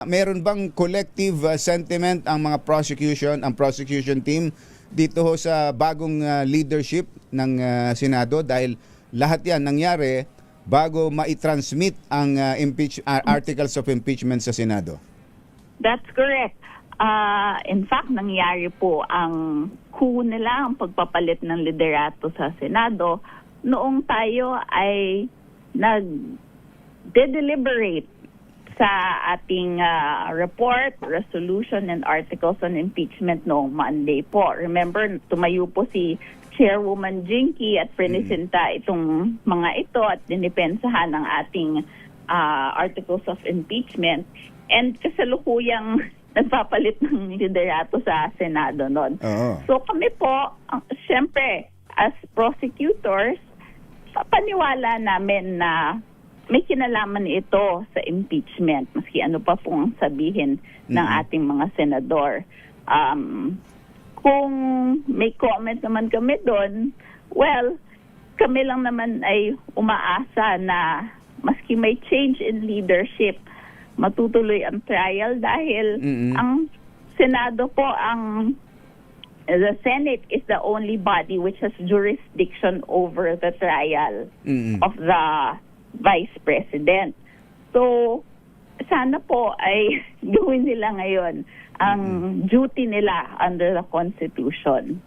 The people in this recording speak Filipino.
Meron bang collective sentiment ang mga ang prosecution team dito ho sa bagong leadership ng Senado dahil lahat yan nangyari bago ma-transmit ang articles of impeachment sa Senado? That's correct. In fact, nangyari po ang coup nila, ang pagpapalit ng liderato sa Senado noong tayo ay nag-deliberate sa ating report, resolution, and articles on impeachment noong Monday po. Remember, tumayo po si Chairwoman Jinky at prinisinta itong mga ito at dinipensahan ng ating articles of impeachment. And kasalukuyang nagpapalit ng liderato sa Senado noon. So kami po, siyempre, as prosecutors, paniwala namin na may kinalaman ito sa impeachment, maski ano pa pong sabihin ng ating mga senador. Kung may comment naman kami doon, well, kami lang naman ay umaasa na maski may change in leadership, matutuloy ang trial dahil ang Senado po, the Senate is the only body which has jurisdiction over the trial of the Vice President. So, sana po ay gawin nila ngayon ang duty nila under the Constitution.